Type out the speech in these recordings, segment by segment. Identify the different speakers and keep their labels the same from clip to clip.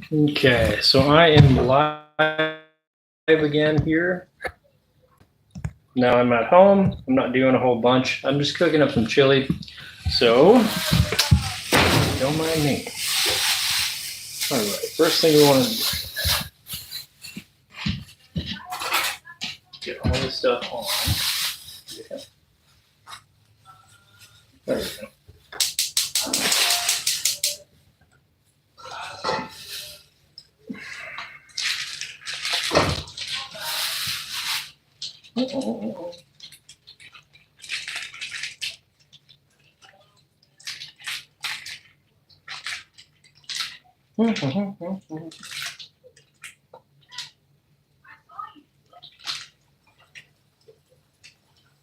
Speaker 1: Okay, so I am live again here. Now I'm at home. I'm not doing a whole bunch. I'm just cooking up some chili. So, don't mind me. All right, first thing we want to do, get all this stuff on. Yeah. There we go.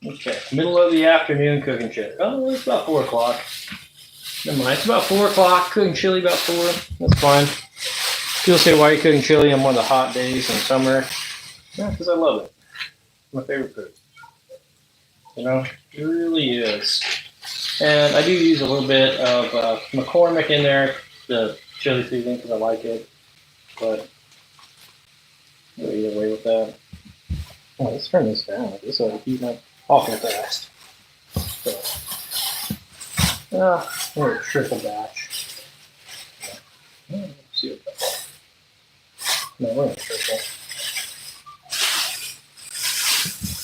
Speaker 1: Okay, middle of the afternoon cooking chili. Oh, it's about 4 o'clock. Never mind, it's about 4 o'clock, cooking chili about 4. That's fine. People say, why are you cooking chili on one of the hot days in summer? Yeah, because I love it. It's my favorite food. You know, it really is. And I do use a little bit of McCormick in there, the chili seasoning, because I like it. But I'll get away with that. Oh, let's turn this down. This will heat up awful fast. So, we're a triple batch. Let's see what that. No, we're in triple.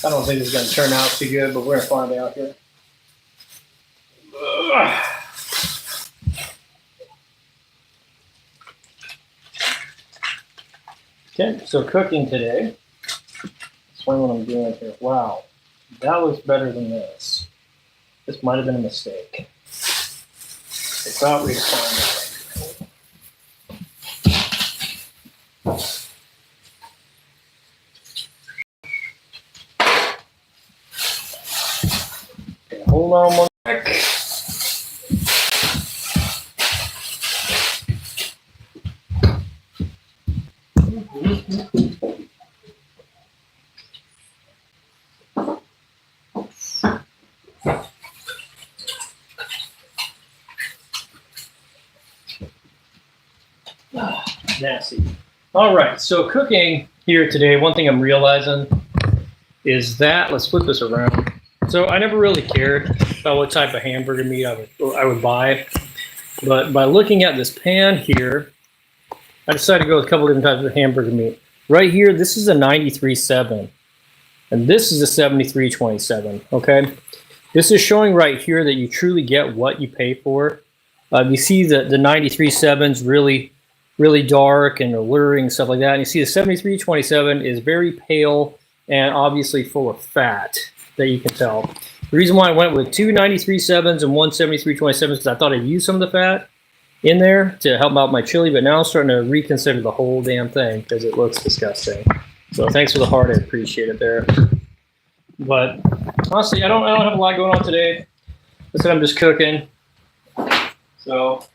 Speaker 1: I don't think it's going to turn out too good, but we're going to find out here. Okay, so cooking today. Explain what I'm doing here. Wow, that was better than this. This might have been a mistake. I thought we'd find out. Okay, hold on one sec. Nasty. All right, so cooking here today, one thing I'm realizing is that, let's flip this around. So I never really cared about what type of hamburger meat I would buy, but by looking at this pan here, I decided to go with a couple different types of hamburger meat. Right here, this is a 93.7, and this is a 73.27, okay? This is showing right here that you truly get what you pay for. You see the 93.7's really dark and alluring, stuff like that. And you see the 73.27 is very pale and obviously full of fat that you can tell. The reason why I went with two 93.7s and one 73.27 is because I thought I'd use some of the fat in there to help out my chili, but now I'm starting to reconsider the whole damn thing because it looks disgusting. So thanks for the heart, I appreciate it there. But honestly, I don't have a lot going on today. I said I'm just cooking. So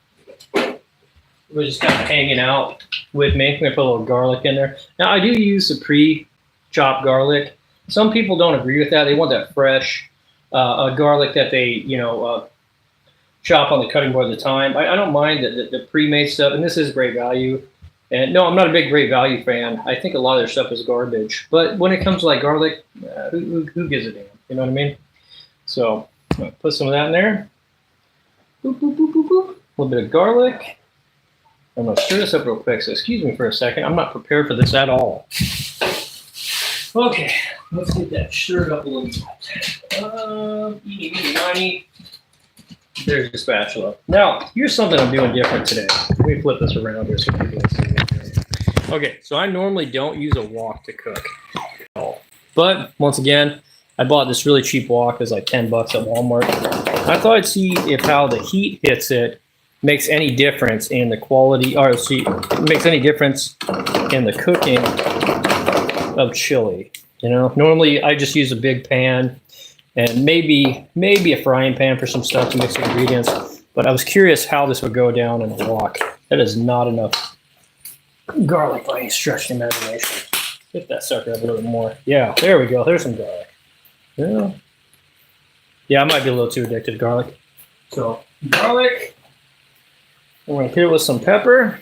Speaker 1: we're just kind of hanging out with me. I'm going to put a little garlic in there. Now, I do use the pre-chopped garlic. Some people don't agree with that. They want that fresh garlic that they, chop on the cutting board at the time. I don't mind the pre-made stuff, and this is great value. And no, I'm not a big great value fan. I think a lot of their stuff is garbage. But when it comes to like garlic, who gives a damn? You know what I mean? So I'm going to put some of that in there. Boop, boop, boop, boop, boop. A little bit of garlic. I'm going to stir this up real quick, so excuse me for a second. I'm not prepared for this at all. Okay, let's get that stirred up a little bit. Eeny, miny. There's the spatula. Now, here's something I'm doing different today. Let me flip this around here so people can see it. Okay, so I normally don't use a wok to cook at all. But, once again, I bought this really cheap wok. It was like 10 bucks at Walmart. I thought I'd see if how the heat hits it makes any difference in the quality, or makes any difference in the cooking of chili. You know, normally I just use a big pan and maybe a frying pan for some stuff to mix the ingredients. But I was curious how this would go down in a wok. That is not enough garlic by any stretch of the imagination. Get that sucker up a little bit more. Yeah, there we go. There's some garlic. Yeah, I might be a little too addicted to garlic. So garlic. We're going to hit it with some pepper.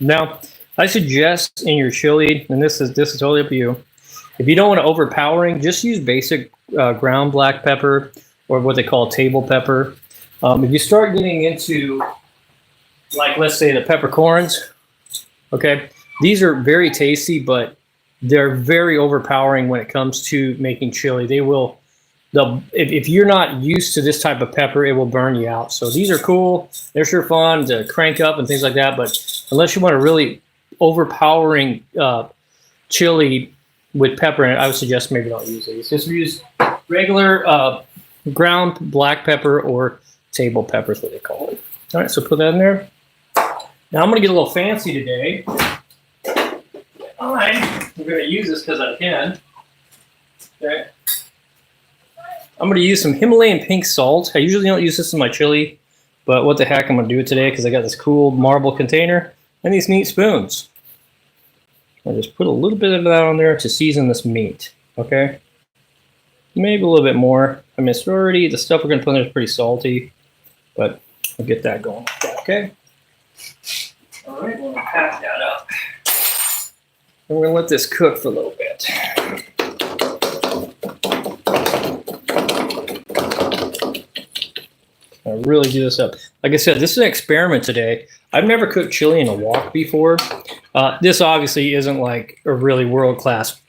Speaker 1: Now, I suggest in your chili, and this is totally up to you. If you don't want to overpowering, just use basic ground black pepper or what they call table pepper. If you start getting into, like, let's say the peppercorns, okay, these are very tasty, but they're very overpowering when it comes to making chili. If you're not used to this type of pepper, it will burn you out. So these are cool. They're sure fun to crank up and things like that. But unless you want a really overpowering chili with pepper in it, I would suggest maybe don't use these. Just use regular ground black pepper or table pepper is what they call it. All right, so put that in there. Now I'm going to get a little fancy today. I'm going to use this because I can. Okay. I'm going to use some Himalayan pink salt. I usually don't use this in my chili, but what the heck, I'm going to do it today because I got this cool marble container and these neat spoons. I'll just put a little bit of that on there to season this meat, okay? Maybe a little bit more. I mean, it's already, the stuff we're going to put in there is pretty salty, but I'll get that going, okay? All right, we'll pack that up. And we're going to let this cook for a little bit. I really do this up. Like I said, this is an experiment today. I've never cooked chili in a wok before. This obviously isn't like a really world-class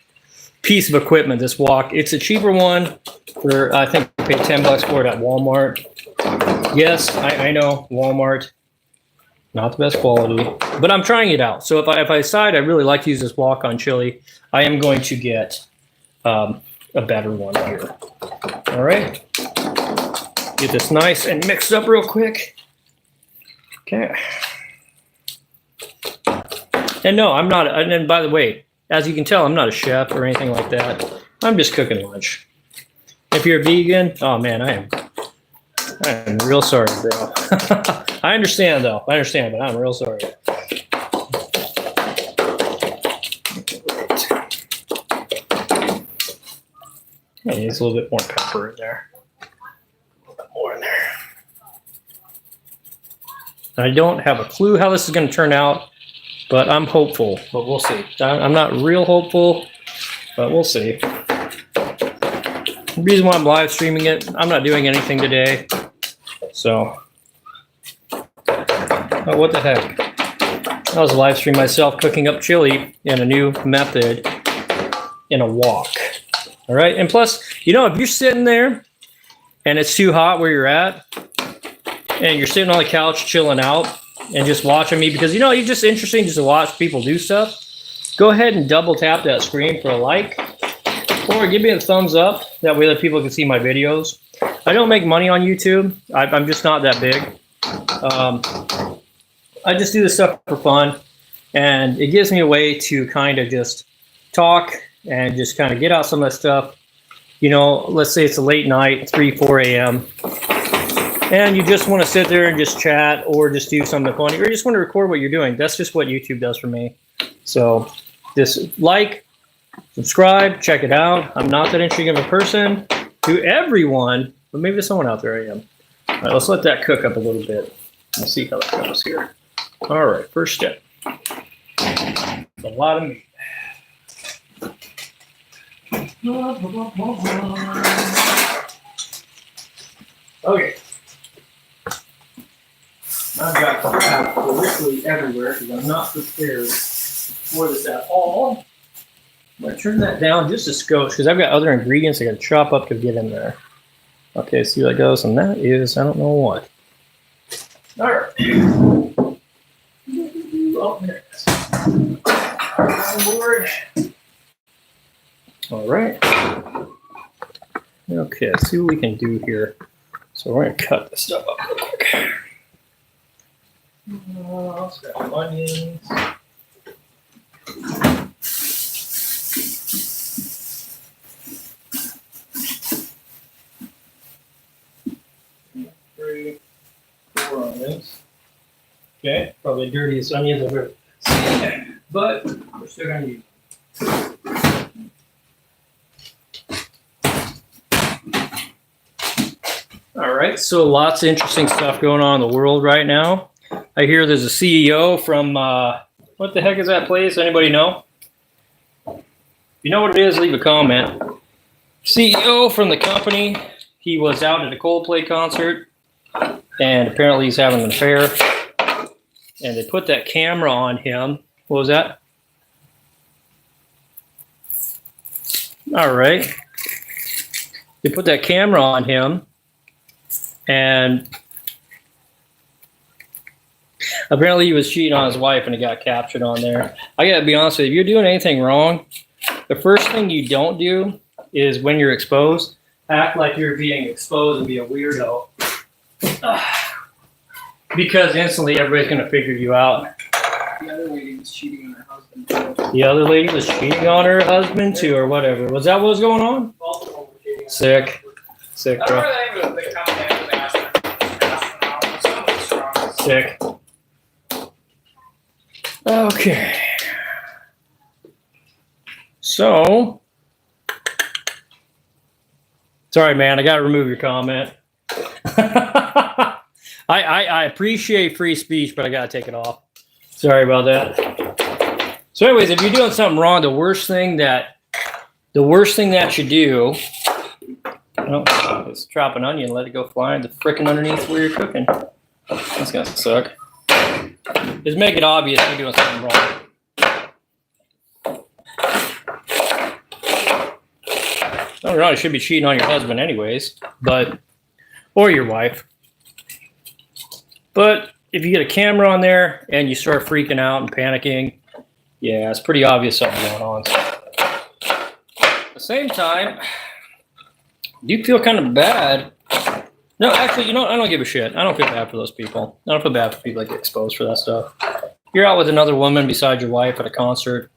Speaker 1: piece of equipment, this wok. It's a cheaper one for, I think I paid $10 for it at Walmart. Yes, I know, Walmart, not the best quality, but I'm trying it out. So if I decide I really like to use this wok on chili, I am going to get a better one here. All right. Get this nice and mixed up real quick. Okay. And no, I'm not, and by the way, as you can tell, I'm not a chef or anything like that. I'm just cooking lunch. If you're a vegan, oh man, I am real sorry, bro. I understand though. I understand, but I'm real sorry. I need a little bit more pepper in there. More in there. I don't have a clue how this is going to turn out, but I'm hopeful, but we'll see. I'm not real hopeful, but we'll see. The reason why I'm live streaming it, I'm not doing anything today, so oh, what the heck. I was live streaming myself cooking up chili in a new method in a wok. All right, and plus, you know, if you're sitting there and it's too hot where you're at, and you're sitting on the couch chilling out and just watching me, because, you know, it's just interesting just to watch people do stuff, go ahead and double tap that screen for a like, or give me a thumbs up. That way other people can see my videos. I don't make money on YouTube. I'm just not that big. I just do this stuff for fun, and it gives me a way to kind of just talk and just kind of get out some of that stuff. You know, let's say it's a late night, 3, 4 a.m., and you just want to sit there and just chat or just do something funny, or you just want to record what you're doing. That's just what YouTube does for me. So just like, subscribe, check it out. I'm not that interesting of a person to everyone, but maybe to someone out there I am. All right, let's let that cook up a little bit. Let's see how that goes here. All right, first step. A lot of meat. Okay. I've got crap literally everywhere because I'm not prepared for this at all. I'm going to turn that down just a skosh because I've got other ingredients I got to chop up to get in there. Okay, see how that goes, and that is, I don't know what. All right. Oh, there it is. All right, on board. All right. Okay, let's see what we can do here. So we're going to cut this stuff up real quick. Let's grab some onions. Three, 4 onions. Okay, probably the dirtiest onions I've ever seen, but we're still going to use them. All right, so lots of interesting stuff going on in the world right now. I hear there's a CEO from What the heck is that place? Anybody know? If you know what it is, leave a comment. CEO from the company, he was out at a Coldplay concert, and apparently he's having an affair. And they put that camera on him. What was that? All right. They put that camera on him, and apparently he was cheating on his wife, and it got captured on there. I gotta be honest with you, if you're doing anything wrong, the first thing you don't do is when you're exposed, act like you're being exposed and be a weirdo. Because instantly everybody's gonna figure you out.
Speaker 2: The other lady was cheating on her husband too.
Speaker 1: The other lady was cheating on her husband too, or whatever. Was that what was going on? Sick. Sick, bro. Sick. Okay. So, sorry, man. I got to remove your comment. I appreciate free speech, but I got to take it off. Sorry about that. So, anyways, if you're doing something wrong, the worst thing that you do. Oh, just drop an onion, let it go flying the frickin' underneath where you're cooking. That's gonna suck. Just make it obvious you're doing something wrong. I don't know, you should be cheating on your husband anyways, or your wife. But if you get a camera on there and you start freaking out and panicking, yeah, it's pretty obvious something's going on. At the same time, you feel kind of bad. No, actually, you know, I don't give a shit. I don't feel bad for those people. I don't feel bad for people that get exposed for that stuff. You're out with another woman besides your wife at a concert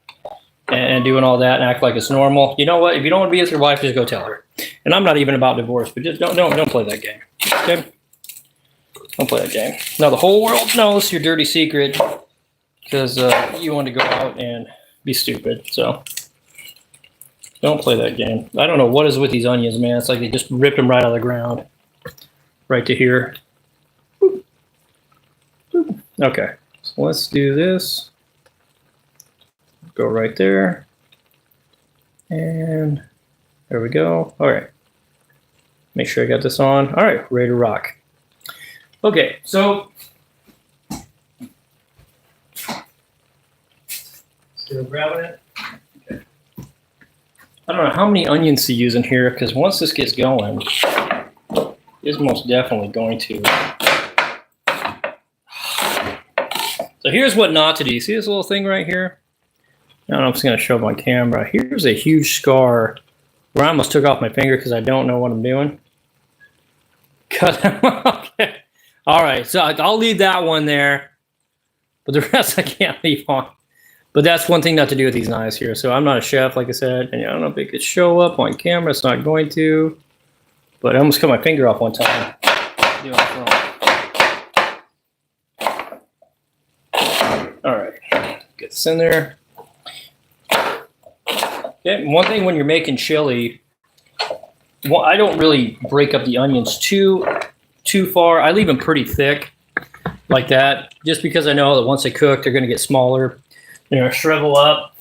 Speaker 1: and doing all that and act like it's normal. You know what? If you don't want to be with your wife, just go tell her. And I'm not even about divorce, but just don't play that game. Okay? Don't play that game. Now the whole world knows your dirty secret because you want to go out and be stupid. So. Don't play that game. I don't know what is with these onions, man. It's like they just ripped them right out of the ground. Right to here. Okay. So let's do this. Go right there. And there we go. All right. Make sure I got this on. All right. Ready to rock. Okay. So. Still grabbing it. I don't know how many onions to use in here because once this gets going, it's most definitely going to. So here's what not to do. You see this little thing right here? I don't know if I'm just going to show my camera. Here's a huge scar where I almost took off my finger because I don't know what I'm doing. Okay. All right, so I'll leave that one there, but the rest I can't leave on. But that's one thing not to do with these knives here. So I'm not a chef, like I said, and I don't know if it could show up on camera. It's not going to. But I almost cut my finger off one time. All right, get this in there. Okay, one thing when you're making chili, well, I don't really break up the onions too far. I leave them pretty thick, like that, just because I know that once they cook, they're going to get smaller. They're going to shrivel up.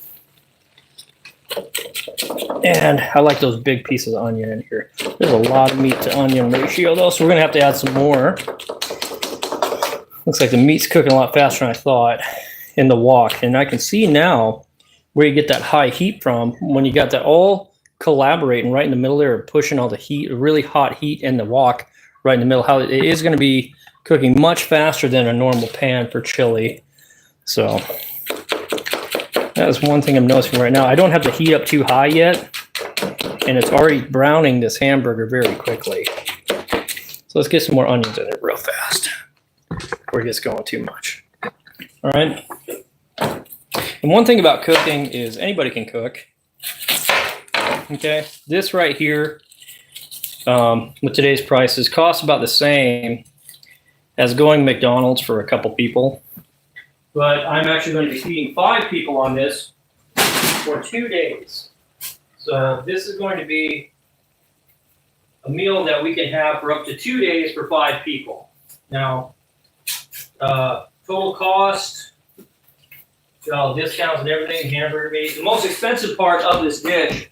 Speaker 1: And I like those big pieces of onion in here. There's a lot of meat to onion ratio, though, so we're going to have to add some more. Looks like the meat's cooking a lot faster than I thought in the wok. And I can see now where you get that high heat from when you got that all collaborating right in the middle there, pushing all the heat, really hot heat in the wok right in the middle. How it is going to be cooking much faster than a normal pan for chili. So that is one thing I'm noticing right now. I don't have the heat up too high yet, and it's already browning this hamburger very quickly. So let's get some more onions in it real fast before it gets going too much. All right. And one thing about cooking is anybody can cook. Okay. This right here, with today's prices, costs about the same as going McDonald's for a couple people. But I'm actually going to be feeding 5 people on this for 2 days. So this is going to be a meal that we can have for up to 2 days for 5 people. Now, total cost all discounts and everything, hamburger meat. The most expensive part of this dish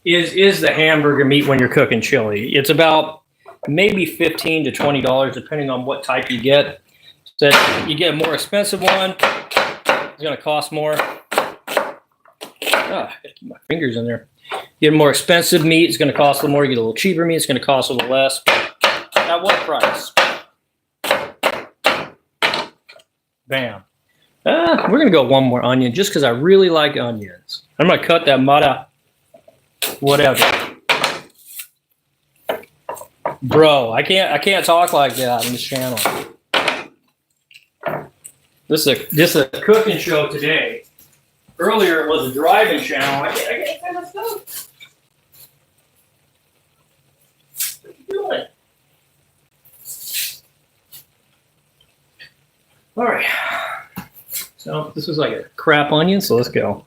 Speaker 1: is the hamburger meat when you're cooking chili. It's about maybe $15 to $20 depending on what type you get. So you get a more expensive one, it's going to cost more. Gotta keep my fingers in there. You get a more expensive meat, it's going to cost a little more. You get a little cheaper meat, it's going to cost a little less. At what price? Bam. We're going to go one more onion just because I really like onions. I'm going to cut that mata, whatever. Bro, I can't talk like that on this channel. This is a cooking show today. Earlier it was a driving channel. I can't say that stuff. What are you doing? All right. So this is like a crap onion, so let's go.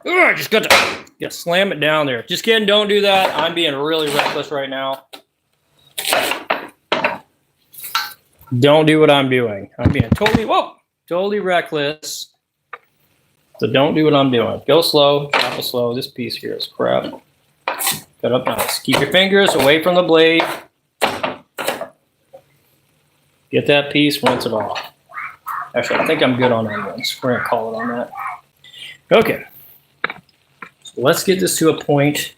Speaker 1: I just got to slam it down there. Just kidding, don't do that. I'm being really reckless right now. Don't do what I'm doing. I'm being totally reckless. So don't do what I'm doing. Go slow, chop it slow. This piece here is crap. Cut up nice. Keep your fingers away from the blade. Get that piece, rinse it off. Actually, I think I'm good on onions. We're gonna call it on that. Okay. So let's get this to a point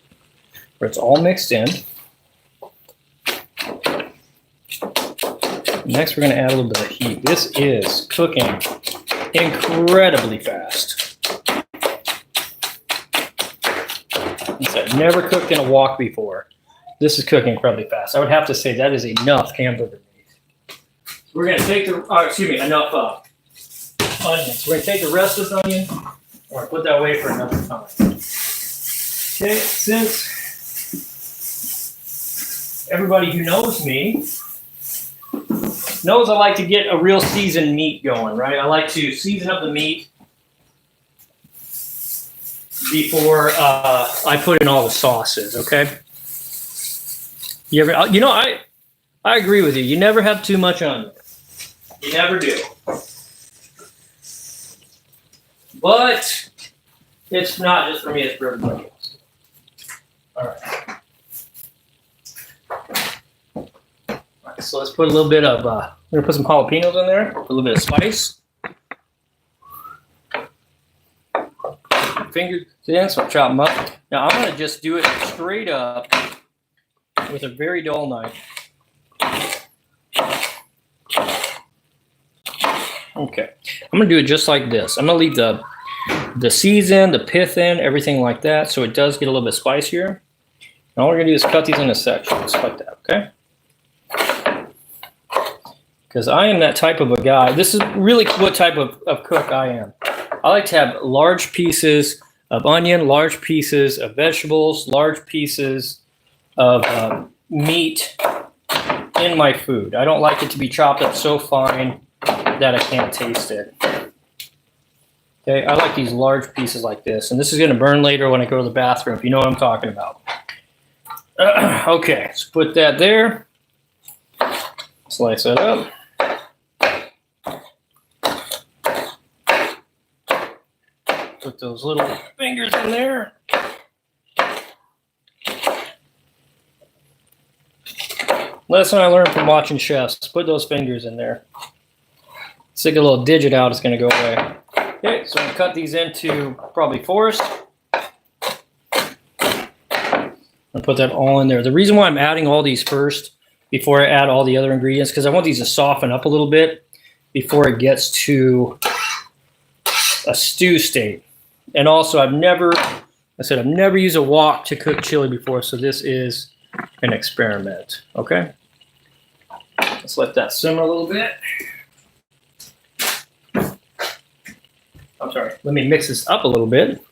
Speaker 1: where it's all mixed in. Next, we're going to add a little bit of heat. This is cooking incredibly fast. I've never cooked in a wok before. This is cooking incredibly fast. I would have to say that is enough hamburger meat. We're going to take enough onions. We're going to take the rest of this onion. We're going to put that away for another time. Okay, since everybody who knows me knows I like to get a real seasoned meat going, right? I like to season up the meat before I put in all the sauces, okay? I agree with you. You never have too much onion. You never do. But it's not just for me, it's for everybody else. All right. So let's put a little bit of, we're going to put some jalapenos in there, a little bit of spice. Fingers in, so I'll chop them up. Now I'm going to just do it straight up with a very dull knife. Okay, I'm going to do it just like this. I'm going to leave the season, the pith in, everything like that, so it does get a little bit spicier. And all we're going to do is cut these into sections like that, okay? Because I am that type of a guy. This is really what type of cook I am. I like to have large pieces of onion, large pieces of vegetables, large pieces of meat in my food. I don't like it to be chopped up so fine that I can't taste it. Okay, I like these large pieces like this. And this is going to burn later when I go to the bathroom, if you know what I'm talking about. Okay, let's put that there. Slice it up. Put those little fingers in there. Lesson I learned from watching chefs. Put those fingers in there. Stick a little digit out, it's going to go away. Okay, so I'm going to cut these into probably forest. I'll put that all in there. The reason why I'm adding all these first before I add all the other ingredients, because I want these to soften up a little bit before it gets to a stew state. And also, I've never used a wok to cook chili before, so this is an experiment. Okay, let's let that simmer a little bit. I'm sorry. Let me mix this up a little bit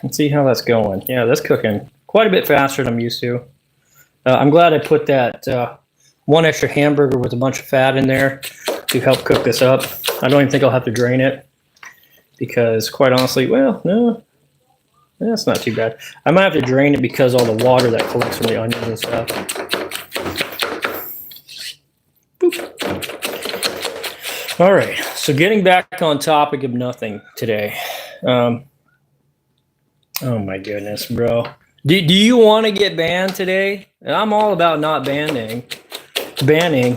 Speaker 1: and see how that's going. Yeah, that's cooking quite a bit faster than I'm used to. I'm glad I put that one extra hamburger with a bunch of fat in there to help cook this up. I don't even think I'll have to drain it. Because quite honestly, well, no, that's not too bad. I might have to drain it because all the water that collects from the onions and stuff. Boop. All right. So getting back on topic of nothing today. Oh my goodness, bro. Do you want to get banned today? I'm all about not banning,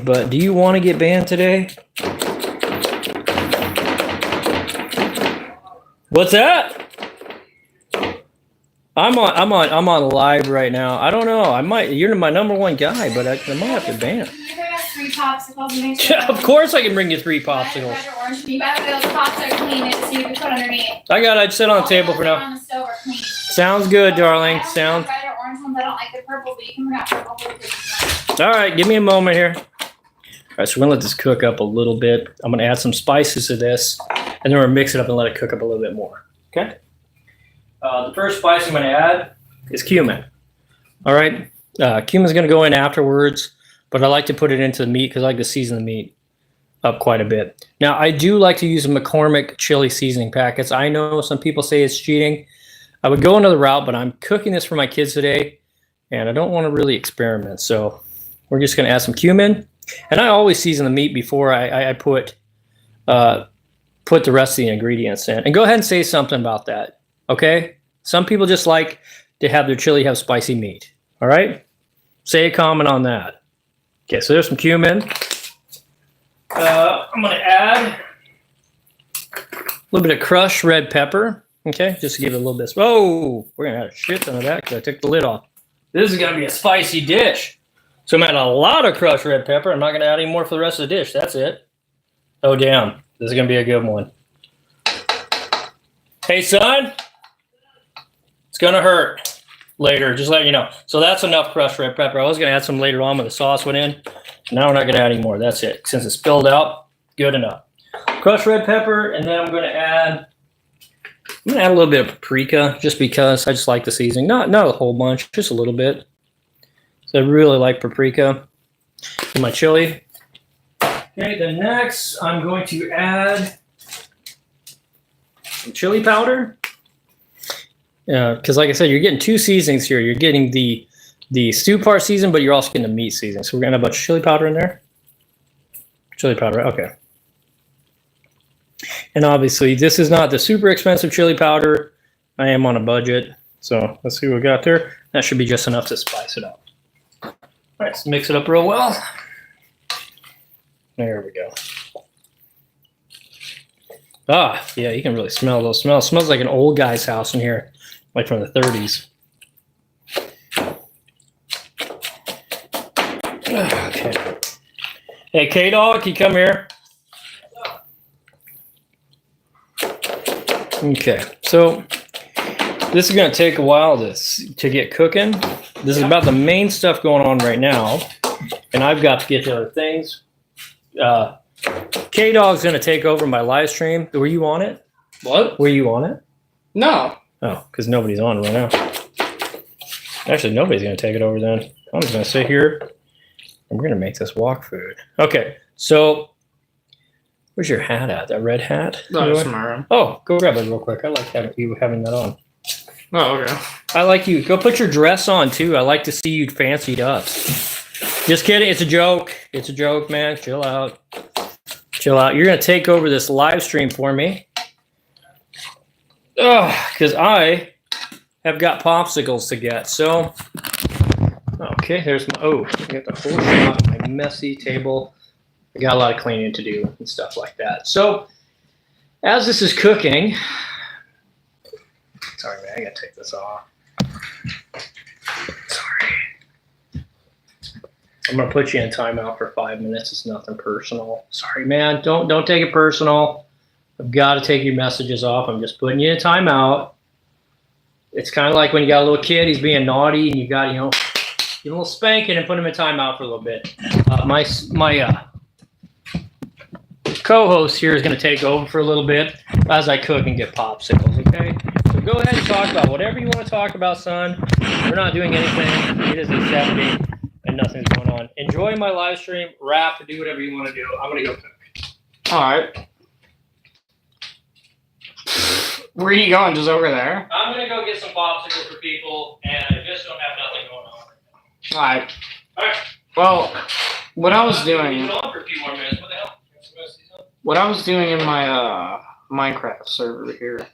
Speaker 1: but do you want to get banned today? What's that? I'm on live right now. I don't know. You're my number one guy, but I might have to ban.
Speaker 3: Can you bring us 3 popsicles and make sure?
Speaker 1: Of course I can bring you 3 popsicles.
Speaker 3: Orange. You better those pops are clean so you can put underneath.
Speaker 1: I got it. I'd sit on the table for now.
Speaker 3: On the stove are clean.
Speaker 1: Sounds good, darling. Sounds.
Speaker 3: Red or orange ones. I don't like the purple, but you can bring out purple.
Speaker 1: All right, give me a moment here. All right, so we're gonna let this cook up a little bit. I'm gonna add some spices to this, and then we're gonna mix it up and let it cook up a little bit more. Okay. The first spice I'm gonna add is cumin. All right, cumin's gonna go in afterwards, but I like to put it into the meat because I like to season the meat up quite a bit. Now, I do like to use McCormick chili seasoning packets. I know some people say it's cheating. I would go another route, but I'm cooking this for my kids today, and I don't want to really experiment. So we're just going to add some cumin. And I always season the meat before I put the rest of the ingredients in. And go ahead and say something about that, okay? Some people just like to have their chili have spicy meat, all right? Say a comment on that. Okay, so there's some cumin. I'm going to add a little bit of crushed red pepper, okay, just to give it a little bit. Oh, we're going to add a shit ton of that because I took the lid off. This is going to be a spicy dish. So I'm adding a lot of crushed red pepper. I'm not going to add any more for the rest of the dish. That's it. Oh, damn. This is going to be a good one. Hey, son. It's going to hurt later. Just letting you know. So that's enough crushed red pepper. I was going to add some later on when the sauce went in. Now we're not going to add any more. That's it. Since it's spilled out, good enough. Crushed red pepper, and then I'm going to add a little bit of paprika just because I just like the seasoning. Not a whole bunch, just a little bit. So I really like paprika in my chili. Okay, then next I'm going to add some chili powder. Because like I said, you're getting 2 seasonings here. You're getting the stew part season, but you're also getting the meat season. So we're going to have a bunch of chili powder in there. Chili powder, okay. And obviously, this is not the super expensive chili powder. I am on a budget. So let's see what we got there. That should be just enough to spice it up. All right, let's mix it up real well. There we go. Ah, yeah, you can really smell those smells. It smells like an old guy's house in here, like from the 30s. Okay. Hey, K-Dog, can you come here? Okay, so this is going to take a while to get cooking. This is about the main stuff going on right now, and I've got to get to other things. K-Dog's going to take over my live stream. Were you on it?
Speaker 2: What?
Speaker 1: Were you on it?
Speaker 2: No.
Speaker 1: Oh, because nobody's on right now. Actually, nobody's going to take it over then. I'm just going to sit here, and we're going to make this walk food. Okay, so where's your hat at? That red hat?
Speaker 2: No, it's in my room.
Speaker 1: Oh, go grab it real quick. I like you having that on.
Speaker 2: Oh, okay.
Speaker 1: I like you. Go put your dress on, too. I like to see you fancied up. Just kidding. It's a joke. It's a joke, man. Chill out. Chill out. You're going to take over this live stream for me. Because I have got popsicles to get. So, okay, there's my, I got the whole shot, my messy table. I got a lot of cleaning to do and stuff like that. So, as this is cooking, sorry, man, I got to take this off. Sorry. I'm going to put you in timeout for 5 minutes. It's nothing personal. Sorry, man. Don't take it personal. I've got to take your messages off. I'm just putting you in timeout. It's kind of like when you got a little kid, he's being naughty, and you got, give him a little spanking and put him in timeout for a little bit. My co-host here is going to take over for a little bit as I cook and get popsicles, okay? So go ahead and talk about whatever you want to talk about, son. We're not doing anything. It is a 70, and nothing's going on. Enjoy my live stream, rap, do whatever you want to do. I'm going to go cook.
Speaker 2: All right. Where are you going? Just over there?
Speaker 1: I'm going to go get some popsicles for people, and I just don't have nothing going on right now.
Speaker 2: All right.
Speaker 1: All right.
Speaker 2: Well, what I was doing.
Speaker 1: On for a few more minutes. What the hell?
Speaker 2: what I was doing in my Minecraft server here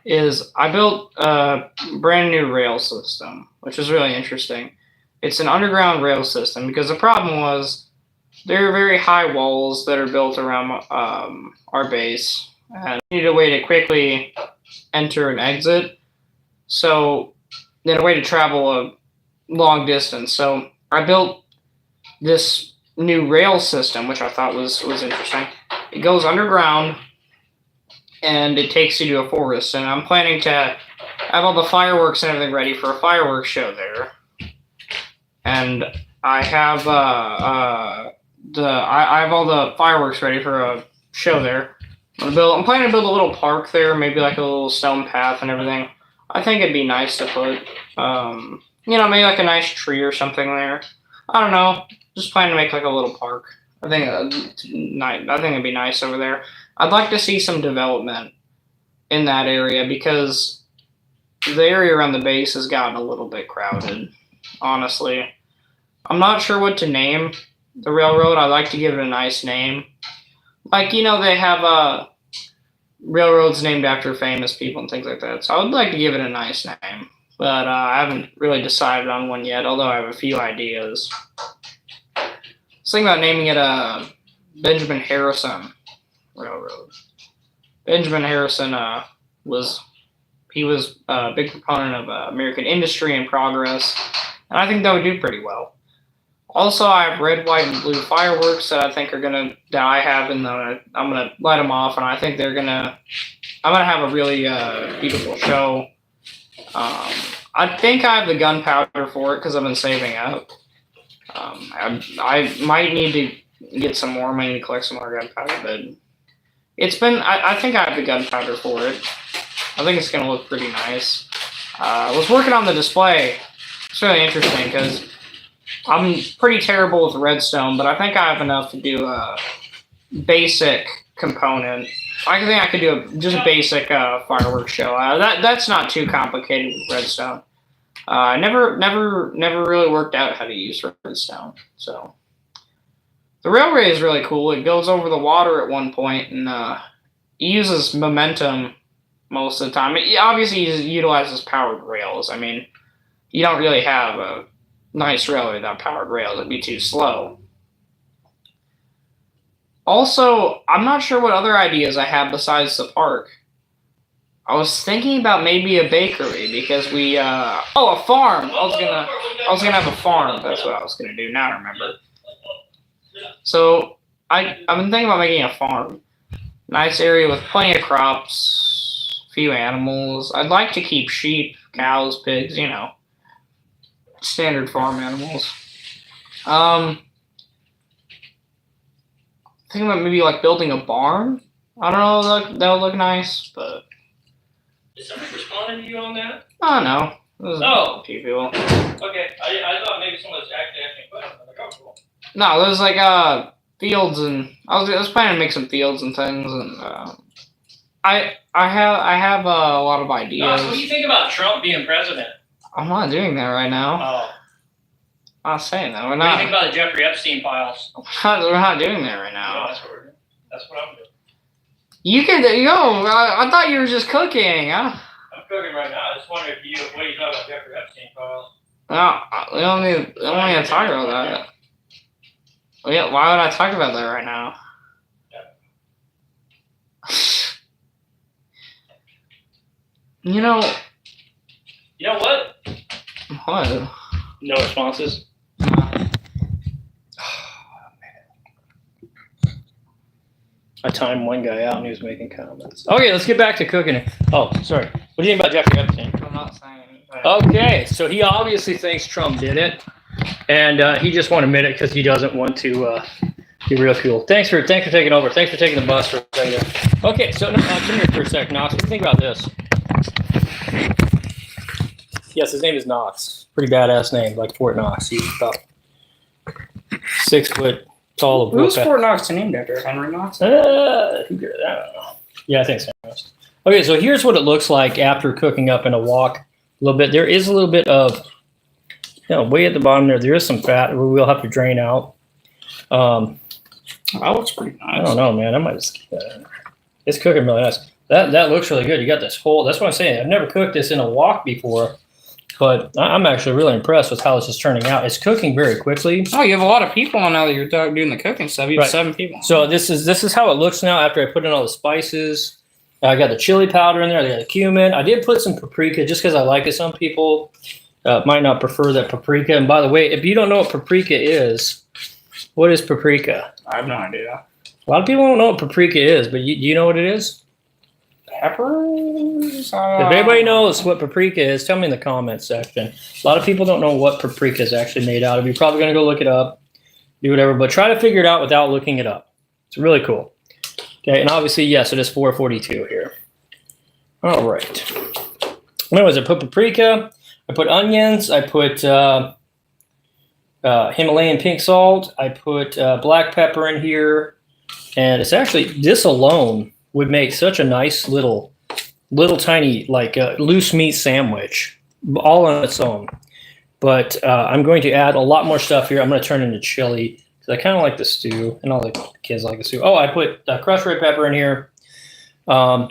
Speaker 2: is I built a brand new rail system, which is really interesting. It's an underground rail system because the problem was there are very high walls that are built around our base, and we need a way to quickly enter and exit. So, then a way to travel a long distance. So I built this new rail system, which I thought was interesting. It goes underground, and it takes you to a forest. And I'm planning to have all the fireworks and everything ready for a fireworks show there. And I have I have all the fireworks ready for a show there. I'm planning to build a little park there, maybe like a little stone path and everything. I think it'd be nice to put, maybe like a nice tree or something there. I don't know. Just planning to make like a little park. I think it'd be nice over there. I'd like to see some development in that area because the area around the base has gotten a little bit crowded, honestly. I'm not sure what to name the railroad. I'd like to give it a nice name. Like, they have railroads named after famous people and things like that. So I would like to give it a nice name. But I haven't really decided on one yet, although I have a few ideas. I was thinking about naming it Benjamin Harrison Railroad. Benjamin Harrison was a big proponent of American industry and progress, and I think that would do pretty well. Also, I have red, white, and blue fireworks that I think I'm gonna light them off, and I think I'm gonna have a really beautiful show. I think I have the gunpowder for it because I've been saving up. I might need to get some more. I might need to collect some more gunpowder, but I think I have the gunpowder for it. I think it's gonna look pretty nice. I was working on the display. It's really interesting because I'm pretty terrible with redstone, but I think I have enough to do a basic component. I think I could do just a basic fireworks show. That's not too complicated with redstone. I never really worked out how to use redstone. So the railway is really cool. It goes over the water at one point, and it uses momentum most of the time. It obviously utilizes powered rails. I mean, you don't really have a nice railway without powered rails. It'd be too slow. Also, I'm not sure what other ideas I have besides the park. I was thinking about maybe a bakery because a farm. I was gonna have a farm. That's what I was gonna do. Now I remember. So I've been thinking about making a farm. Nice area with plenty of crops, a few animals. I'd like to keep sheep, cows, pigs, standard farm animals. Thinking about maybe like building a barn. I don't know, that would look nice, but.
Speaker 1: Is somebody responding to you on that?
Speaker 2: I don't know. There's
Speaker 1: Oh.
Speaker 2: a few people.
Speaker 1: Okay, I thought maybe someone was actually asking questions. I was like, oh, cool.
Speaker 2: No, there's like fields, and I was planning to make some fields and things, and I have a lot of ideas.
Speaker 1: Gosh, what do you think about Trump being president?
Speaker 2: I'm not doing that right now.
Speaker 1: Oh.
Speaker 2: I'm not saying that. We're
Speaker 1: What do you
Speaker 2: not.
Speaker 1: think about the Jeffrey Epstein files?
Speaker 2: We're not doing that right
Speaker 1: No,
Speaker 2: now.
Speaker 1: that's what I'm doing.
Speaker 2: You could go. I thought you were just cooking. Huh?
Speaker 1: I'm cooking right now. I just wondered what do you thought about Jeffrey Epstein files?
Speaker 2: No, we don't need to talk about that. Well, yeah, why would I talk about that right now?
Speaker 1: You know what?
Speaker 2: What?
Speaker 1: No responses. I timed one guy out and he was making comments. Okay, let's get back to cooking it. Oh, sorry. What do you think about Jeffrey Epstein?
Speaker 2: I'm not saying anything.
Speaker 1: Okay, so he obviously thinks Trump did it, and he just won't admit it because he doesn't want to be real cool. Thanks for taking over. Thanks for taking the bus for a second. Okay, so come here for a sec, Knox. What do you think about this? Yes, his name is Knox. Pretty badass name, like Fort Knox. He's about 6 foot tall.
Speaker 2: Who's Fort Knox named after? Henry Knox?
Speaker 1: I don't know. Yeah, I think so. Okay, so here's what it looks like after cooking up in a wok a little bit. There is a little bit of, way at the bottom there is some fat we will have to drain out.
Speaker 2: That looks pretty nice.
Speaker 1: I don't know, man. I might just keep that in there. It's cooking really nice. That looks really good. You got this whole. That's what I'm saying. I've never cooked this in a wok before, but I'm actually really impressed with how this is turning out. It's cooking very quickly.
Speaker 2: Oh, you have a lot of people on now that you're doing the cooking stuff. You have
Speaker 1: Right.
Speaker 2: 7 people.
Speaker 1: So this is how it looks now after I put in all the spices. I got the chili powder in there. I got the cumin. I did put some paprika just because I like it. Some people might not prefer that paprika. And by the way, if you don't know what paprika is, what is paprika?
Speaker 2: I have no idea.
Speaker 1: A lot of people don't know what paprika is, but do you know what it is?
Speaker 2: Peppers?
Speaker 1: If anybody knows what paprika is, tell me in the comments section. A lot of people don't know what paprika is actually made out of. You're probably going to go look it up, do whatever, but try to figure it out without looking it up. It's really cool. Okay, and obviously, yes, it is 442 here. All right. Anyways, I put paprika, I put onions, I put Himalayan pink salt, I put black pepper in here, and it's actually, this alone would make such a nice little tiny, like loose meat sandwich, all on its own. But I'm going to add a lot more stuff here. I'm going to turn into chili, because I kind of like the stew, and all the kids like the stew. Oh, I put crushed red pepper in here. And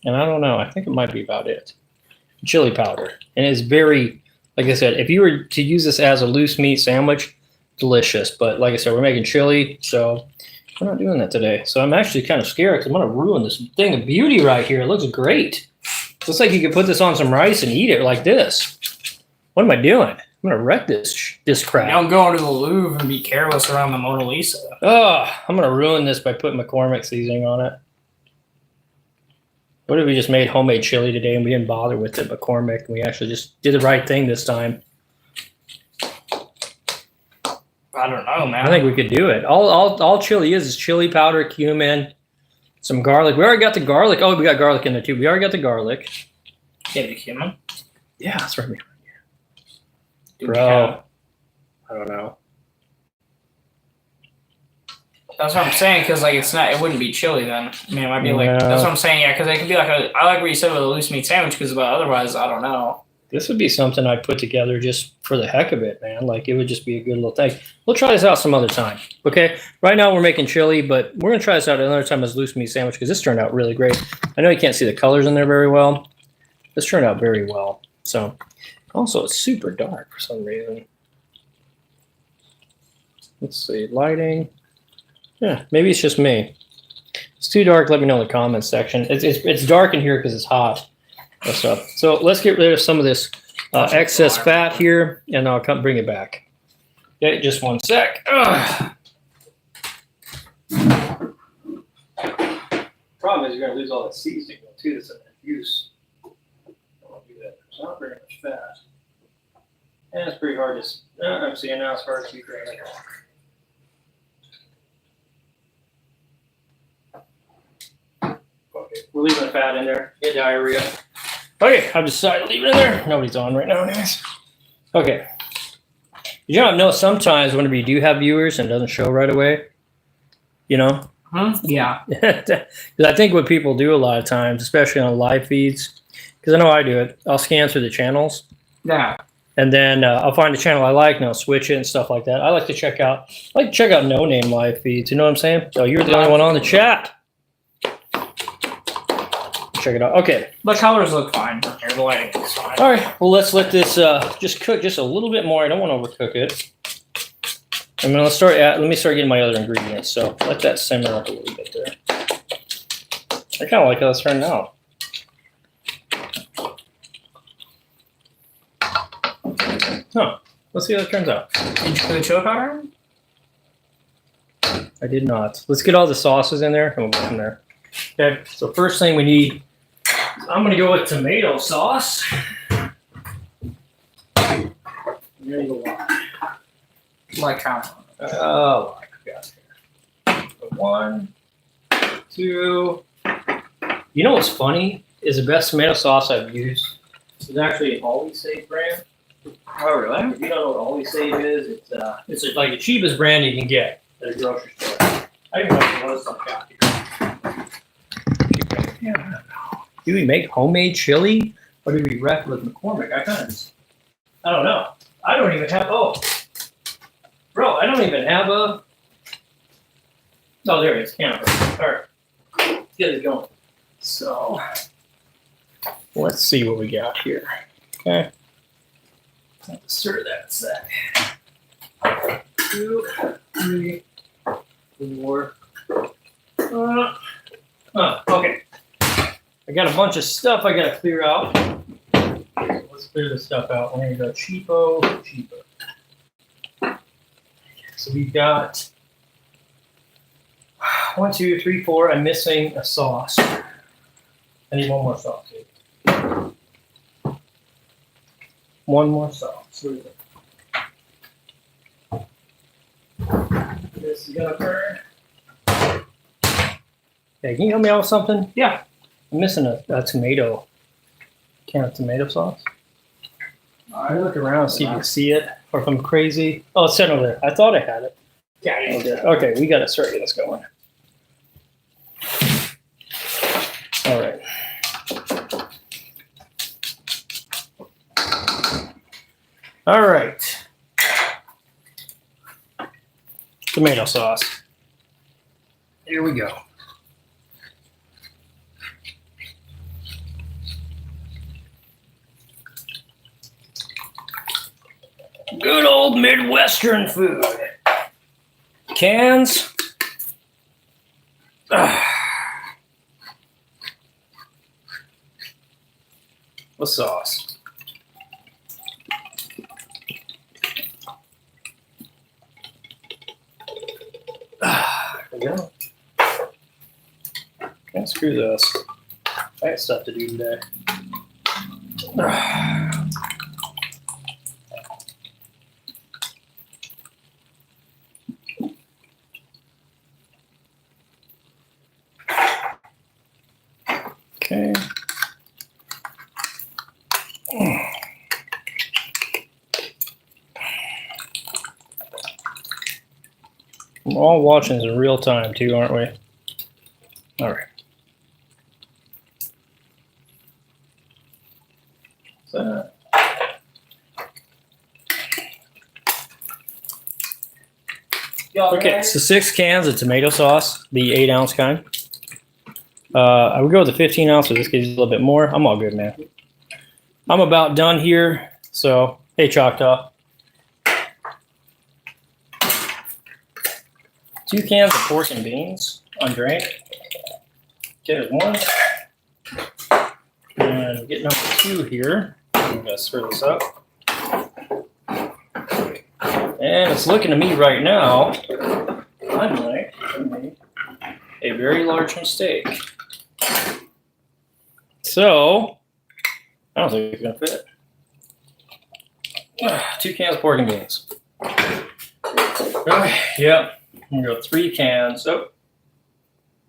Speaker 1: I don't know. I think it might be about it. Chili powder. And it's very, like I said, if you were to use this as a loose meat sandwich, delicious. But like I said, we're making chili, so we're not doing that today. So I'm actually kind of scared because I'm going to ruin this thing of beauty right here. It looks great. It looks like you could put this on some rice and eat it like this. What am I doing? I'm going to wreck this crap.
Speaker 2: Don't go into the Louvre and be careless around the Mona Lisa.
Speaker 1: Oh, I'm going to ruin this by putting McCormick seasoning on it. What if we just made homemade chili today and we didn't bother with the McCormick? We actually just did the right thing this time.
Speaker 2: I don't know, man.
Speaker 1: I think we could do it. All chili is chili powder, cumin, some garlic. We already got the garlic. Oh, we got garlic in there too. We already got the garlic.
Speaker 2: Yeah, the cumin.
Speaker 1: Yeah, that's right.
Speaker 2: Dude,
Speaker 1: Bro, I don't know.
Speaker 2: That's what I'm saying, because like it wouldn't be chili then. I mean, it might be like,
Speaker 1: No.
Speaker 2: that's what I'm saying, yeah, because it could be like I like what you said with a loose meat sandwich, because otherwise, I don't know.
Speaker 1: This would be something I'd put together just for the heck of it, man. Like, it would just be a good little thing. We'll try this out some other time, okay? Right now, we're making chili, but we're going to try this out another time as loose meat sandwich, because this turned out really great. I know you can't see the colors in there very well. This turned out very well. So, also, it's super dark for some reason. Let's see, lighting. Yeah, maybe it's just me. It's too dark. Let me know in the comments section. It's dark in here because it's hot. That's up. So let's get rid of some of this excess fat here, and I'll come bring it back. Okay, just one sec. Ugh. Problem is you're going to lose all that seasoning too. That's an abuse. I don't want to do that. There's not very much fat. And it's pretty hard to. I'm seeing now it's hard to keep right now. Okay, we're leaving the fat in there. Get diarrhea. Okay, I've decided to leave it in there. Nobody's on right now, anyways. Okay. You know, sometimes whenever you do have viewers and it doesn't show right away, you know?
Speaker 2: Yeah.
Speaker 1: Because I think what people do a lot of times, especially on live feeds, because I know I do it, I'll scan through the channels.
Speaker 2: Yeah.
Speaker 1: And then I'll find a channel I like and I'll switch it and stuff like that. I like to check out no-name live feeds. You know what I'm saying? So you're the only one on the chat. Check it out. Okay.
Speaker 2: The colors look fine. Here, the lighting is fine.
Speaker 1: All right. Well, let's let this just cook just a little bit more. I don't want to overcook it. And then let me start getting my other ingredients. So let that simmer up a little bit there. I kind of like how it's turning out. Huh. Let's see how it turns out.
Speaker 2: Did you put the chili powder in?
Speaker 1: I did not. Let's get all the sauces in there and we'll go from there. Okay. So first thing we need, I'm going to go with tomato sauce.
Speaker 2: Like how?
Speaker 1: Oh, I forgot here. 1, 2. You know what's funny is the best tomato sauce I've used is actually an Always Save brand.
Speaker 2: Oh, really?
Speaker 1: If you don't know what Always Save is, it's like the cheapest brand you can get at a grocery store. I don't even know if you noticed something out here. Yeah. Do we make homemade chili or do we wreck with McCormick? I don't know. I don't even have, bro, I don't even have Oh, there it is. Can opener. All right. Let's get it going. So let's see what we got here. Okay. Let's stir that set. 2, 3, 4. Okay. I got a bunch of stuff I gotta clear out. Let's clear this stuff out. We're gonna go cheapo. So we've got 1, 2, 3, 4. I'm missing a sauce. I need one more sauce. One more sauce. Where is it? This is gonna burn. Hey, can you help me out with something?
Speaker 2: Yeah.
Speaker 1: I'm missing a tomato. Can of tomato sauce. I look around, see if you can see it, or if I'm crazy. Oh, it's sitting over there. I thought I had it.
Speaker 2: Yeah.
Speaker 1: Okay, we gotta start getting this going. All right. All right. Tomato sauce. Here we go. Good old Midwestern food. Cans. With sauce. There we go. Can't screw this. I got stuff to do today. Okay. We're all watching this in real time too, aren't we? All right. So, okay, so 6 cans of tomato sauce, the 8-ounce kind. I would go with the 15 ounce, so this gives you a little bit more. I'm all good, man. I'm about done here. So, hey, Choctaw. 2 cans of pork and beans undrained. Okay, there's 1. And get number 2 here. I'm going to stir this up. And it's looking to me right now, I might have made a very large mistake. So, I don't think it's going to fit. 2 cans of pork and beans. Okay, yep. I'm going to go 3 cans. Oh,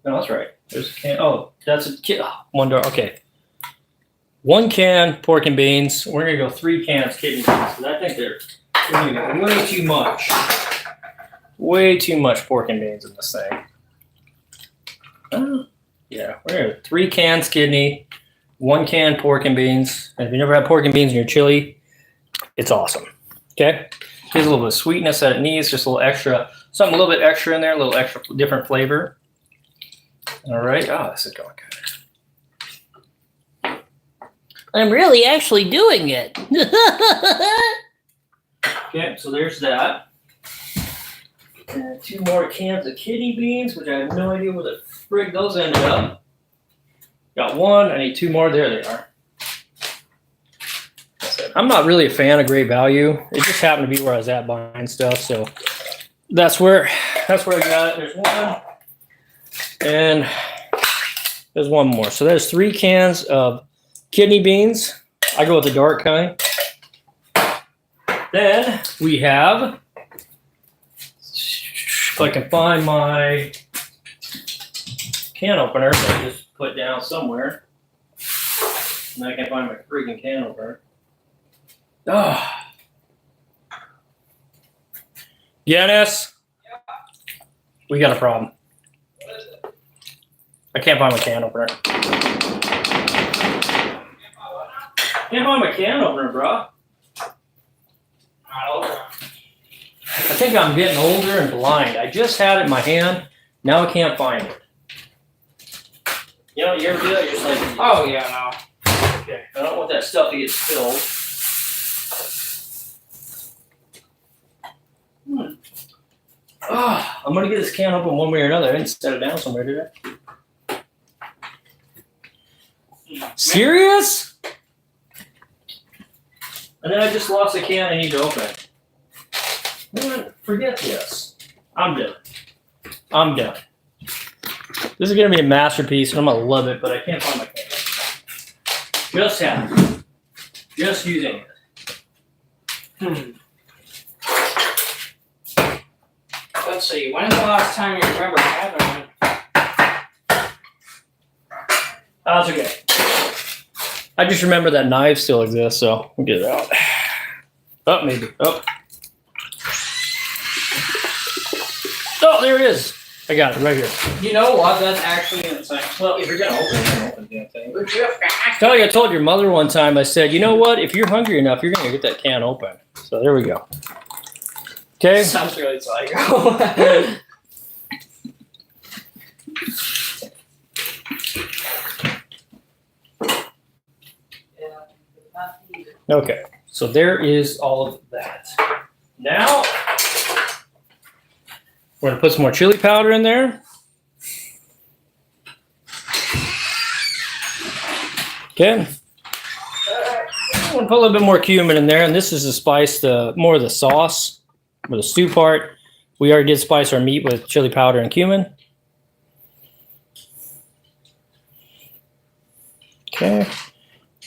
Speaker 1: no, that's right. There's a can. Oh, that's a can. 1 door. Okay. 1 can pork and beans. We're going to go 3 cans kidney beans because I think they're going to be way too much. Way too much pork and beans in this thing. Yeah, we're going to 3 cans kidney, 1 can pork and beans. And if you never had pork and beans in your chili, it's awesome. Okay? Gives a little bit of sweetness that it needs, just a little extra, something a little bit extra in there, a little extra different flavor. All right. Oh, this is going good.
Speaker 4: I'm really actually doing it.
Speaker 1: Okay, so there's that. And 2 more cans of kidney beans, which I have no idea where the frig those ended up. Got 1. I need 2 more. There they are. I'm not really a fan of Great Value. It just happened to be where I was at buying stuff, so that's where I got it. There's 1, and there's 1 more. So there's 3 cans of kidney beans. I go with the dark kind. Then we have, if I can find my can opener that I just put down somewhere, and I can find my freaking can opener. Oh. Guinness, we got a problem. I can't find my can opener. Can't find my can opener, bro. I think I'm getting older and blind. I just had it in my hand Now I can't find it. You know, you ever do that? You're just like,
Speaker 2: Oh yeah, no.
Speaker 1: okay, I don't want that stuff to get spilled. Oh, I'm gonna get this can open one way or another. I didn't set it down somewhere, did I? Serious? And then I just lost the can I need to open. Man, forget this. I'm done. I'm done. This is gonna be a masterpiece, and I'm gonna love it, but I can't find my can. Just having it. Just using it.
Speaker 2: Let's see. When's the last time you remember having one?
Speaker 1: That's okay. I just remember that knife still exists, so we'll get it out. Oh, maybe. Oh. Oh, there it is. I got it right here.
Speaker 2: You know what? That's actually insane.
Speaker 1: Well, if you're gonna open it, open the damn thing. I told your mother one time, I said, you know what? If you're hungry enough, you're gonna get that can open. So there we go. Okay.
Speaker 2: Sounds really psycho.
Speaker 1: Okay. So there is all of that. Now we're gonna put some more chili powder in there. Okay. I'm gonna put a little bit more cumin in there, and this is to spice more of the sauce or the stew part. We already did spice our meat with chili powder and cumin. Okay.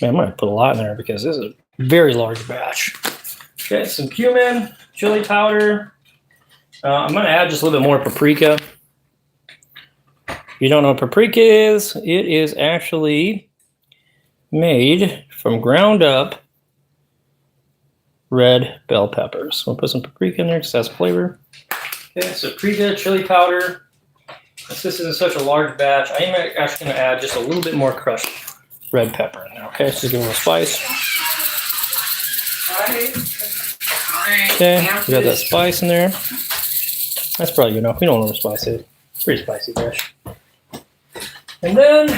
Speaker 1: Man, I'm gonna put a lot in there because this is a very large batch. Okay, some cumin, chili powder. I'm gonna add just a little bit more paprika. If you don't know what paprika is, it is actually made from ground up red bell peppers. We'll put some paprika in there because that's flavor. Okay, so paprika, chili powder. Since this isn't such a large batch, I am actually going to add just a little bit more crushed red pepper in there. Okay, so give it a little spice. Okay, we got that spice in there. That's probably good enough. We don't want to spice it. Pretty spicy dish. And then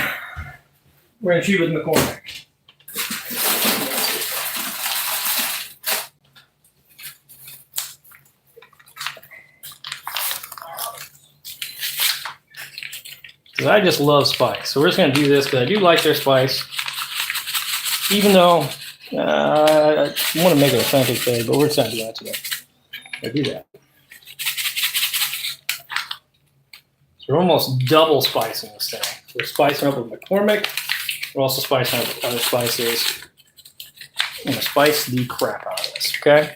Speaker 1: we're going to chew with McCormick. Because I just love spice. So we're just going to do this because I do like their spice. Even though I want to make it authentic today, but we're just going to do that today. We'll do that. So we're almost double spicing this thing. We're spicing up with McCormick. We're also spicing up with other spices. I'm going to spice the crap out of this, okay?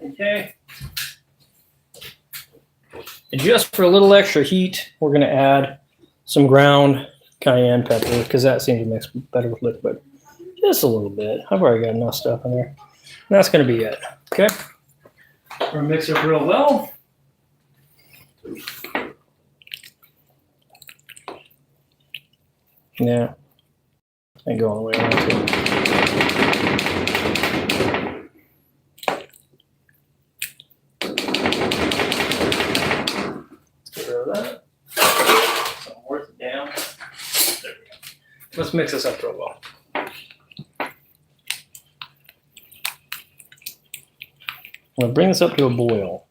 Speaker 1: Okay. And just for a little extra heat, we're going to add some ground cayenne pepper because that seems to mix better with liquid. Just a little bit. I've already got enough stuff in there. And that's going to be it. Okay. We're going to mix it real well. Yeah. Ain't going the way I want to. That. So I'm worth it down. There we go. Let's mix this up real well. I'm going to bring this up to a boil.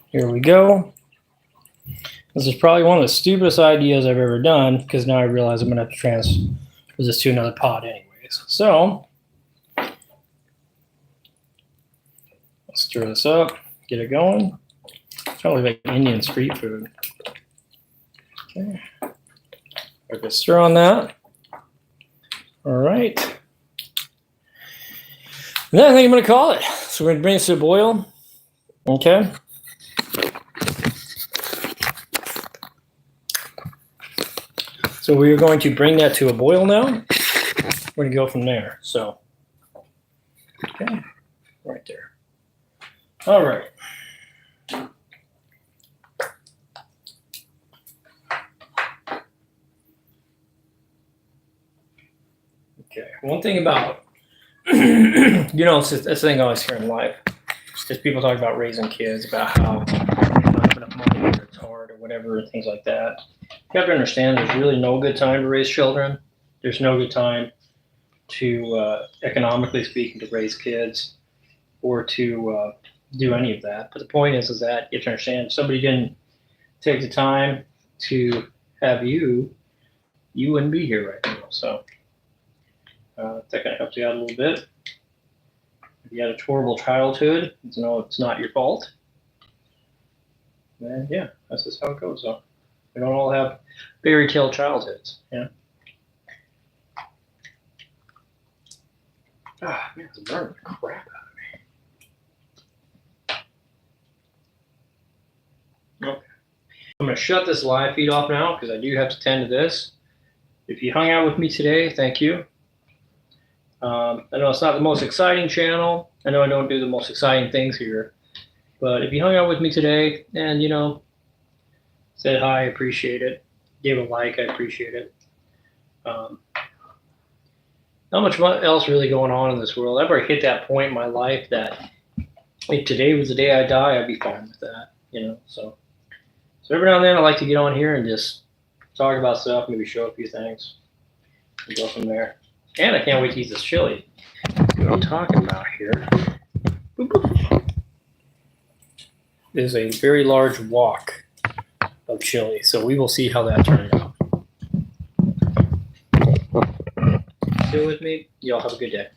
Speaker 1: Here we go. This is probably one of the stupidest ideas I've ever done because now I realize I'm going to have to transfer this to another pot anyways. So stir this up, get it going. It's probably like Indian street food. Okay. Put a stir on that. All right. And then I think I'm going to call it. So we're going to bring this to a boil. Okay. So we're going to bring that to a boil now. We're going to go from there. So, okay, right there. All right. Okay. One thing about, it's just, that's the thing I always hear in life is people talk about raising kids, about how you don't have enough money or it's hard or whatever, things like that. You have to understand there's really no good time to raise children. There's no good time to, economically speaking, to raise kids or to do any of that. But the point is that you have to understand if somebody didn't take the time to have you, you wouldn't be here right now. So that kind of helps you out a little bit. If you had a horrible childhood, it's not your fault. And yeah, that's just how it goes. So we don't all have fairy tale childhoods. Yeah. Ah, man, it's burning the crap out of me. Okay. I'm going to shut this live feed off now because I do have to tend to this. If you hung out with me today, thank you. I know it's not the most exciting channel. I know I don't do the most exciting things here. But if you hung out with me today and, said hi, I appreciate it. Gave a like, I appreciate it. Not much else really going on in this world. I've already hit that point in my life that if today was the day I die, I'd be fine with that, So every now and then I like to get on here and just talk about stuff, maybe show a few things, and go from there. And I can't wait to eat this chili. See what I'm talking about here. Boop, boop. It is a very large wok of chili, so we will see how that turns out. Still with me? Y'all have a good day.